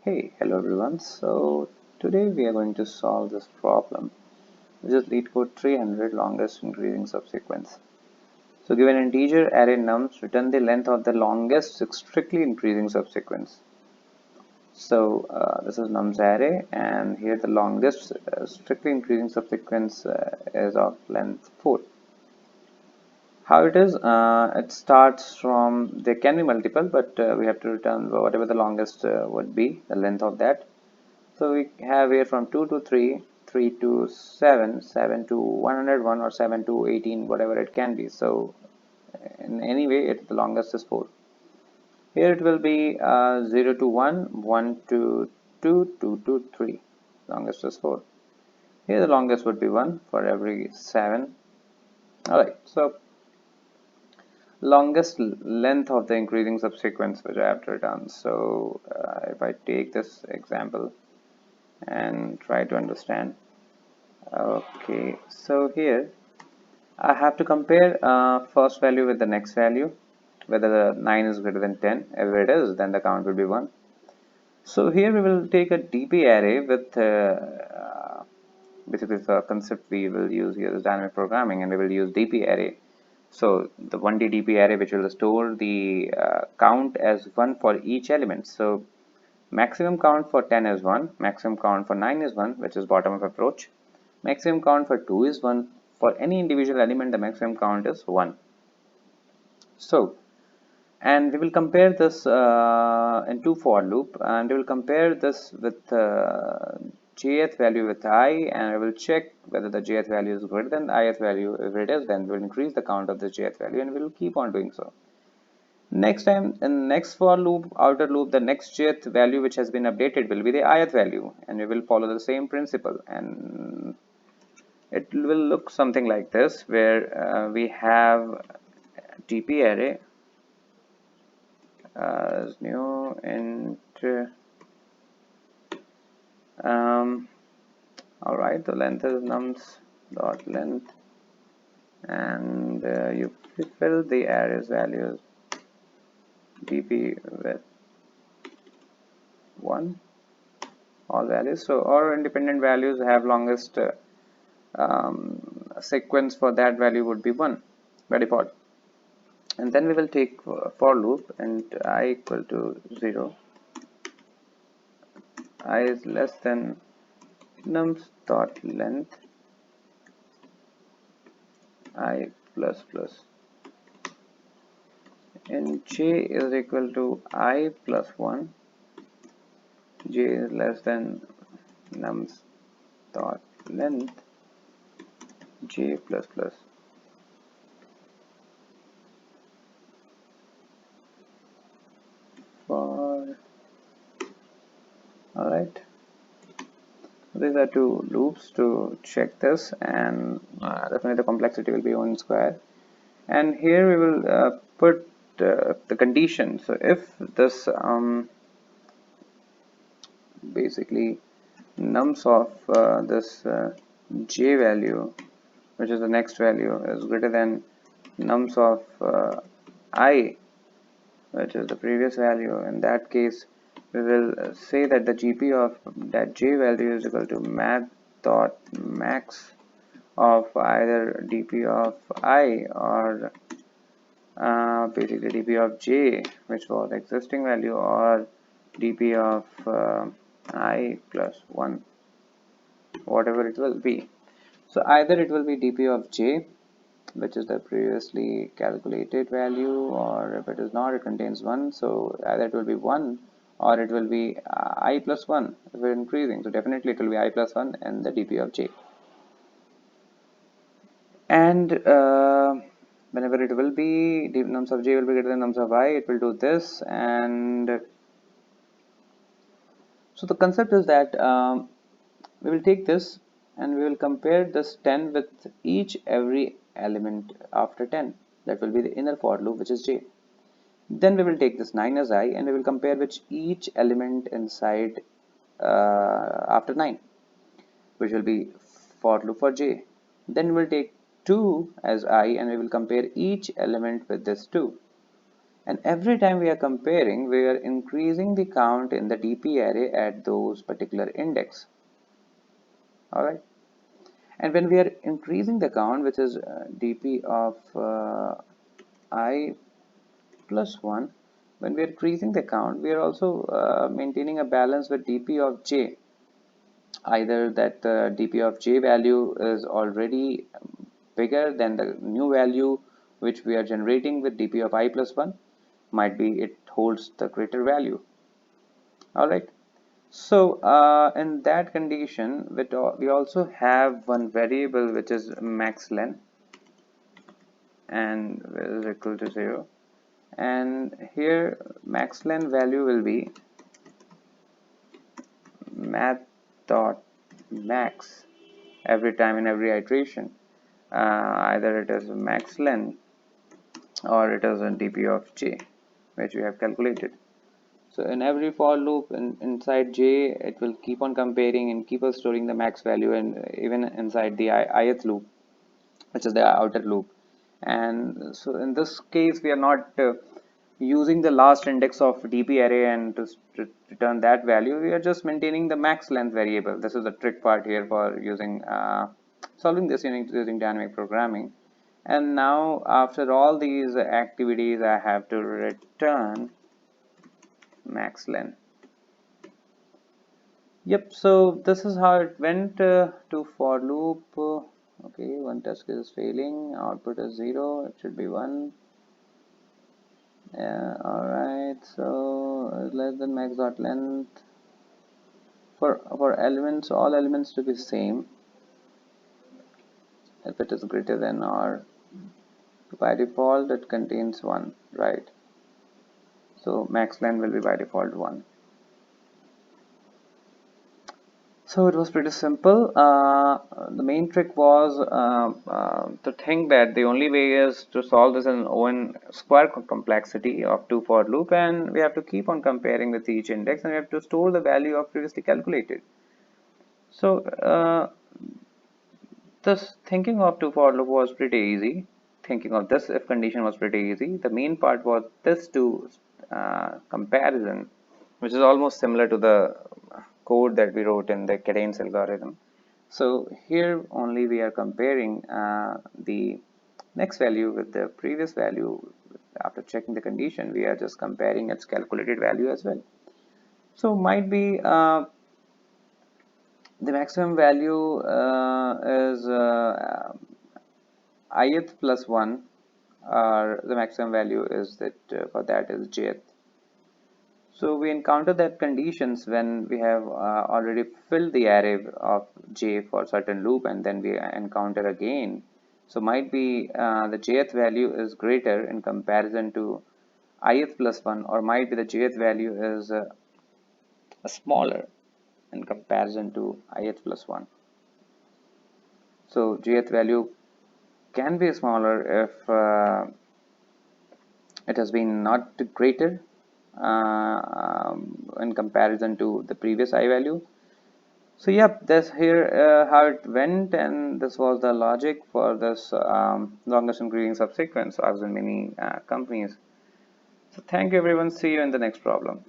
Hey, hello everyone. So today we are going to solve this problem, which is LeetCode 300 longest increasing subsequence. So given an integer array nums, return the length of the longest strictly increasing subsequence. So this is nums array, and here the longest strictly increasing subsequence is of length 4. How it is, it starts from, there can be multiple, but we have to return whatever the longest would be, the length of that. So we have here from 2 to 3, 3 to 7, 7 to 101, or 7 to 18, whatever it can be. So in any way, the longest is 4. Here it will be 0 to 1, 1 to 2, 2 to 3. Longest is 4. Here the longest would be 1 for every 7. Alright, so longest length of the increasing subsequence which I have to return. So if I take this example and try to understand. Okay, so here I have to compare first value with the next value, whether the 9 is greater than 10. If it is, then the count will be 1. So here we will take a DP array with basically the concept we will use here is dynamic programming, and we will use DP array. So the 1D DP array which will store the count as 1 for each element. So maximum count for 10 is 1, maximum count for 9 is 1, which is bottom up approach. Maximum count for 2 is 1. For any individual element, the maximum count is 1. So, and we will compare this in two for loop, and we will compare this with jth value with I, and we will check whether the jth value is greater than the ith value. If it is, then we will increase the count of the jth value, and we will keep on doing so. Next time, in next for loop, outer loop, the next jth value which has been updated will be the ith value, and we will follow the same principle, and it will look something like this, where we have TP array as new int. All right, the length is nums dot length, and you fill the array's values dp with 1, all values. So our independent values have longest sequence for that value would be 1 by default. And then we will take for loop, and I equal to 0, I is less than nums dot length I plus plus, and j is equal to I plus 1, j is less than nums dot length j plus plus. For alright, these are two loops to check this, and definitely the complexity will be 1 square. And here we will put the condition. So if this basically nums of this j value, which is the next value, is greater than nums of I, which is the previous value, in that case we will say that the GP of that j value is equal to math dot max of either dp of I, or basically dp of j, which was existing value, or dp of I plus 1, whatever it will be. So either it will be dp of j, which is the previously calculated value, or if it is not, it contains 1. So either it will be 1, or it will be I plus 1 if we're increasing. So definitely it will be I plus 1 and the dp of j. And whenever it will be nums of j will be greater than nums of I, it will do this. And so the concept is that we will take this and we will compare this 10 with every element after 10. That will be the inner for loop, which is j. Then we will take this 9 as I, and we will compare with each element inside after 9, which will be for loop for j. Then we will take 2 as I, and we will compare each element with this 2. And every time we are comparing, we are increasing the count in the DP array at those particular index. Alright. And when we are increasing the count, which is DP of I plus 1, when we are increasing the count, we are also maintaining a balance with DP of j. Either that the DP of j value is already bigger than the new value which we are generating with DP of I plus 1, might be it holds the greater value. Alright. So in that condition, we also have one variable which is max len, and is equal to 0, and here max len value will be math dot max every time in every iteration. Either it is max len or it is a DP of j which we have calculated. So in every for loop inside j, it will keep on comparing and keep on storing the max value, and even inside the ith loop, which is the outer loop. And so in this case, we are not using the last index of DP array and to return that value. We are just maintaining the max length variable. This is the trick part here for using solving this using dynamic programming. And now after all these activities, I have to return max length. Yep, so this is how it went to for loop. Okay, one task is failing, output is 0, it should be 1. Yeah, alright, so less than max dot length for elements, all elements to be same. If it is greater than or by default it contains 1, right? So max length will be by default 1. So it was pretty simple. The main trick was to think that the only way is to solve this in O(n) square complexity of 2 for loop, and we have to keep on comparing with each index, and we have to store the value of previously calculated. So this thinking of 2 for loop was pretty easy. Thinking of this if condition was pretty easy. The main part was this two comparison, which is almost similar to the code that we wrote in the cadence algorithm. So here only we are comparing the next value with the previous value. After checking the condition, we are just comparing its calculated value as well. So might be the maximum value is ith plus 1, or the maximum value is that for that is jth. So we encounter that conditions when we have already filled the array of j for certain loop, and then we encounter again. So might be the jth value is greater in comparison to ith plus 1, or might be the jth value is smaller in comparison to ith plus 1. So jth value can be smaller if it has been not greater in comparison to the previous I value. So yep, this here how it went, and this was the logic for this longest increasing subsequence as in many companies. So thank you everyone, see you in the next problem.